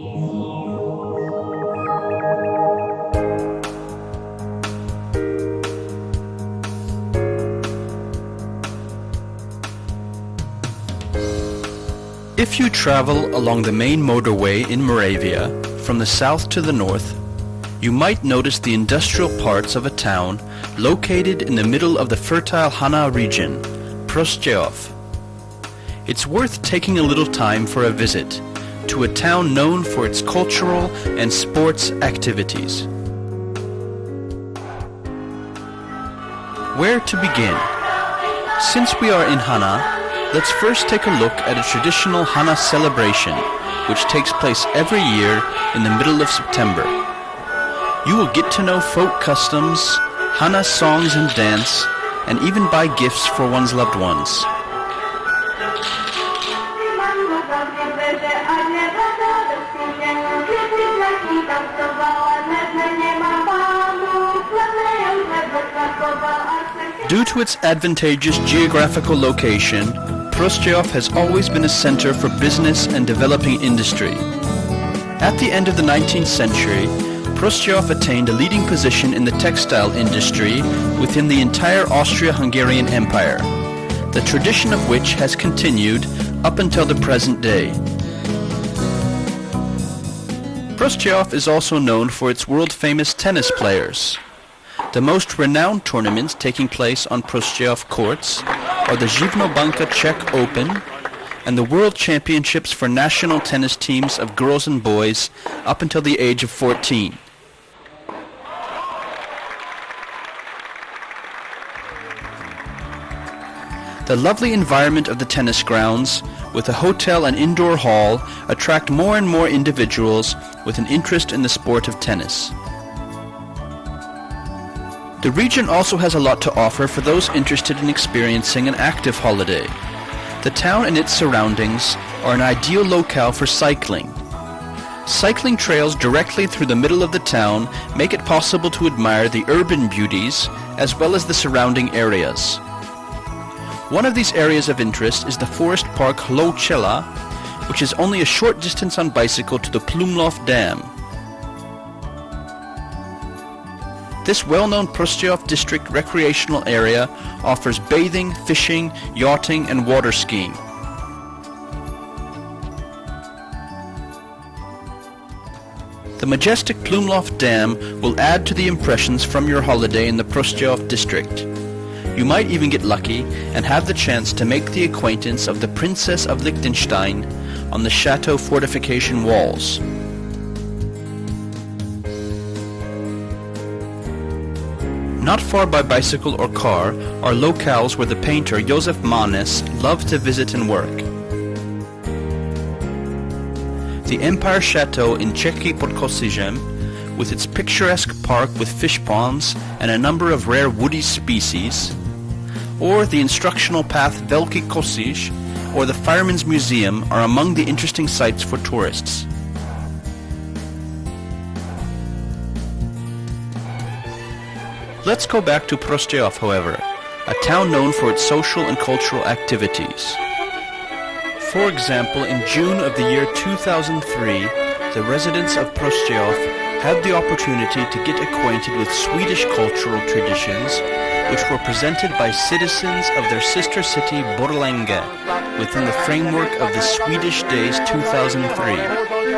If you travel along the main motorway in Moravia, from the south to the north, you might notice the industrial parts of a town located in the middle of the fertile Hana region, Prostějov. It's worth taking a little time for a visit to a town known for its cultural and sports activities. Where to begin? Since we are in Hana, let's first take a look at a traditional Hana celebration, which takes place every year in the middle of September. You will get to know folk customs, Hana songs and dance, and even buy gifts for one's loved ones. Due to its advantageous geographical location, Prostějov has always been a center for business and developing industry. At the end of the 19th century, Prostějov attained a leading position in the textile industry within the entire Austria-Hungarian Empire, the tradition of which has continued up until the present day. Prostějov is also known for its world-famous tennis players. The most renowned tournaments taking place on Prostějov courts are the Živnobanka Czech Open and the World Championships for national tennis teams of girls and boys up until the age of 14. The lovely environment of the tennis grounds, with a hotel and indoor hall, attract more and more individuals with an interest in the sport of tennis. The region also has a lot to offer for those interested in experiencing an active holiday. The town and its surroundings are an ideal locale for cycling. Cycling trails directly through the middle of the town make it possible to admire the urban beauties as well as the surrounding areas. One of these areas of interest is the forest park Hloučela, which is only a short distance on bicycle to the Plumlov Dam. This well-known Prostějov district recreational area offers bathing, fishing, yachting, and water skiing. The majestic Plumlov Dam will add to the impressions from your holiday in the Prostějov district. You might even get lucky and have the chance to make the acquaintance of the Princess of Liechtenstein on the chateau fortification walls. Not far by bicycle or car are locales where the painter Josef Manes loved to visit and work. The Empire Chateau in Čechy pod Kosižem, with its picturesque park with fish ponds and a number of rare woody species, or the instructional path Velký Kosiž or the Fireman's Museum are among the interesting sites for tourists. Let's go back to Prostějov, however, a town known for its social and cultural activities. For example, in June of the year 2003, the residents of Prostějov had the opportunity to get acquainted with Swedish cultural traditions, which were presented by citizens of their sister city Borlänge within the framework of the Swedish Days 2003.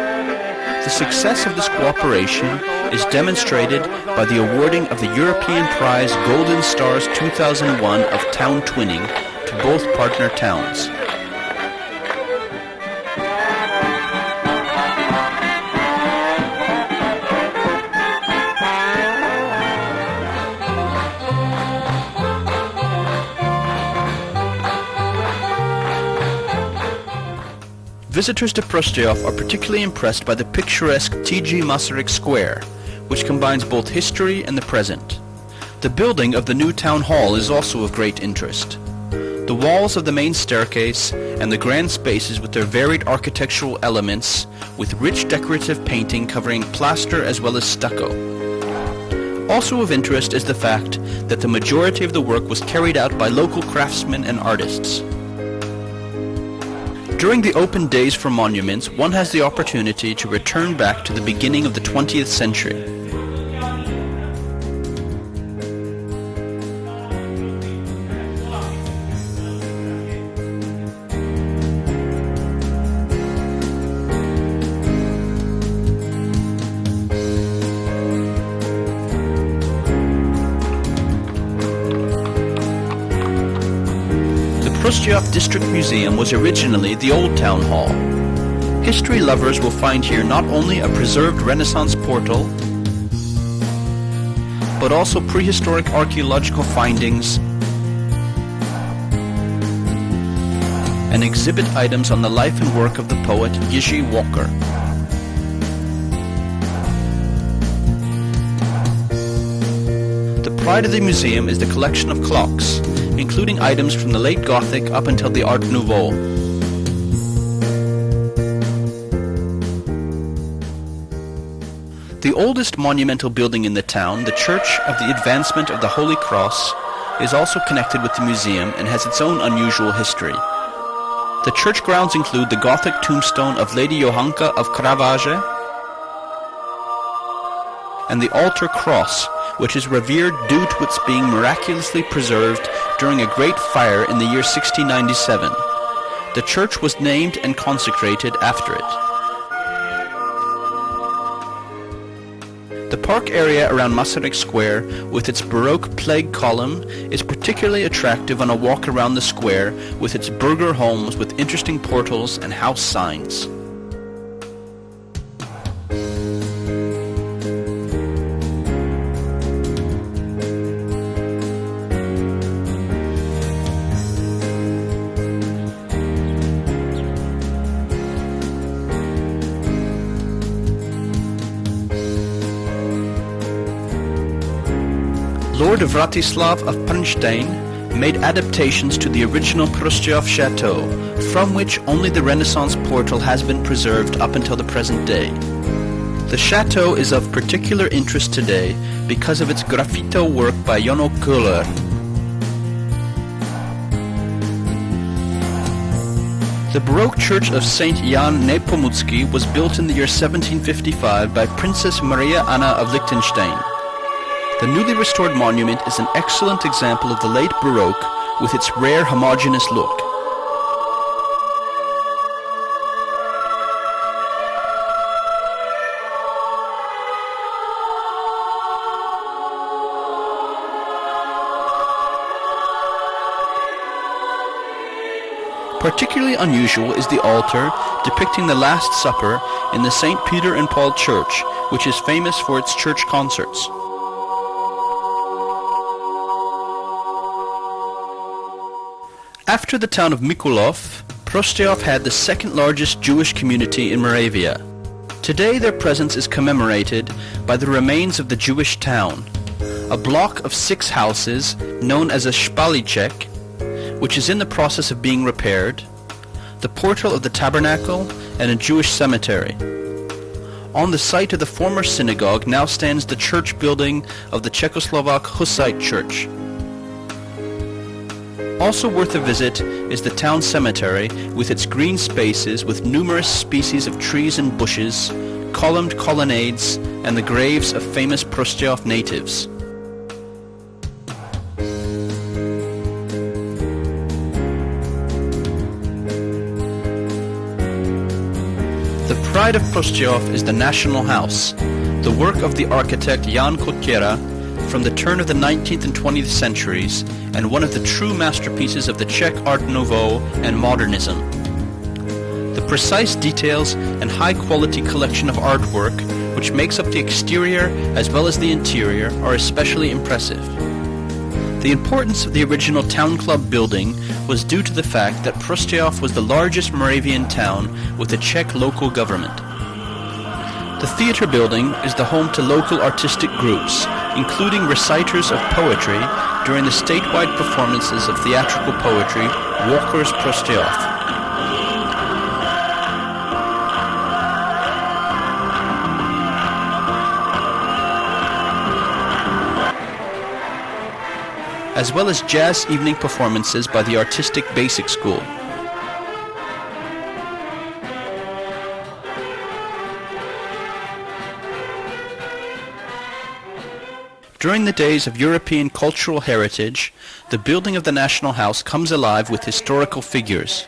The success of this cooperation is demonstrated by the awarding of the European Prize Golden Stars 2001 of Town Twinning to both partner towns. Visitors to Prostějov are particularly impressed by the picturesque T.G. Masaryk Square, which combines both history and the present. The building of the new town hall is also of great interest. The walls of the main staircase and the grand spaces with their varied architectural elements, with rich decorative painting covering plaster as well as stucco. Also of interest is the fact that the majority of the work was carried out by local craftsmen and artists. During the open days for monuments, one has the opportunity to return back to the beginning of the 20th century. The Prostějov District Museum was originally the Old Town Hall. History lovers will find here not only a preserved Renaissance portal, but also prehistoric archaeological findings and exhibit items on the life and work of the poet Jiří Walker. The pride of the museum is the collection of clocks, including items from the late Gothic up until the Art Nouveau. The oldest monumental building in the town, the Church of the Advancement of the Holy Cross, is also connected with the museum and has its own unusual history. The church grounds include the Gothic tombstone of Lady Johanka of Kravaže and the altar cross, which is revered due to its being miraculously preserved during a great fire in the year 1697. The church was named and consecrated after it. The park area around Masaryk Square, with its Baroque plague column, is particularly attractive on a walk around the square with its burgher homes with interesting portals and house signs. Lord Vratislav of Prnštein made adaptations to the original Prostějov chateau, from which only the Renaissance portal has been preserved up until the present day. The chateau is of particular interest today because of its graffito work by Jono Köhler. The Baroque church of Saint Jan Nepomucký was built in the year 1755 by Princess Maria Anna of Liechtenstein. The newly restored monument is an excellent example of the late Baroque with its rare homogeneous look. Particularly unusual is the altar depicting the Last Supper in the St. Peter and Paul Church, which is famous for its church concerts. After the town of Mikulov, Prostějov had the second largest Jewish community in Moravia. Today their presence is commemorated by the remains of the Jewish town, a block of 6 houses known as a Špalíček, which is in the process of being repaired, the portal of the tabernacle, and a Jewish cemetery. On the site of the former synagogue now stands the church building of the Czechoslovak Hussite Church. Also worth a visit is the town cemetery with its green spaces with numerous species of trees and bushes, columned colonnades, and the graves of famous Prostějov natives. The pride of Prostějov is the National House, the work of the architect Jan Kotěra from the turn of the 19th and 20th centuries, and one of the true masterpieces of the Czech Art Nouveau and Modernism. The precise details and high-quality collection of artwork which makes up the exterior as well as the interior are especially impressive. The importance of the original town club building was due to the fact that Prostějov was the largest Moravian town with a Czech local government. The theater building is the home to local artistic groups, including reciters of poetry during the statewide performances of theatrical poetry, Walker's Prostějov. As well as jazz evening performances by the Artistic Basic School. During the days of European cultural heritage, the building of the National House comes alive with historical figures.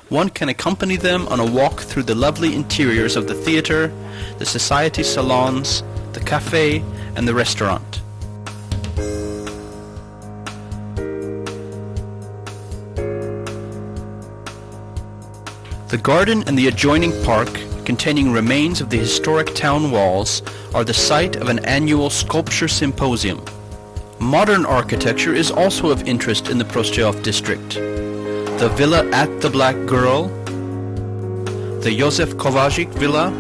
One can accompany them on a walk through the lovely interiors of the theater, the society salons, the cafe, and the restaurant. The garden and the adjoining park, containing remains of the historic town walls, are the site of an annual sculpture symposium. Modern architecture is also of interest in the Prostějov district. The villa at the Black Girl, the Josef Kováčik villa,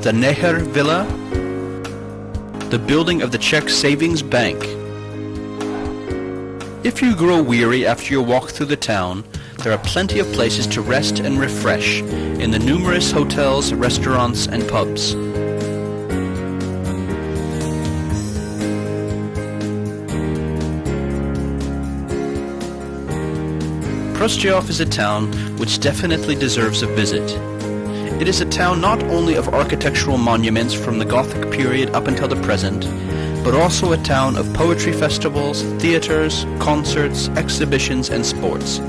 the Neher villa, the building of the Czech Savings Bank. If you grow weary after your walk through the town, there are plenty of places to rest and refresh in the numerous hotels, restaurants, and pubs. Prostějov is a town which definitely deserves a visit. It is a town not only of architectural monuments from the Gothic period up until the present, but also a town of poetry festivals, theaters, concerts, exhibitions, and sports.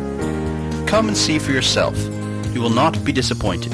Come and see for yourself. You will not be disappointed.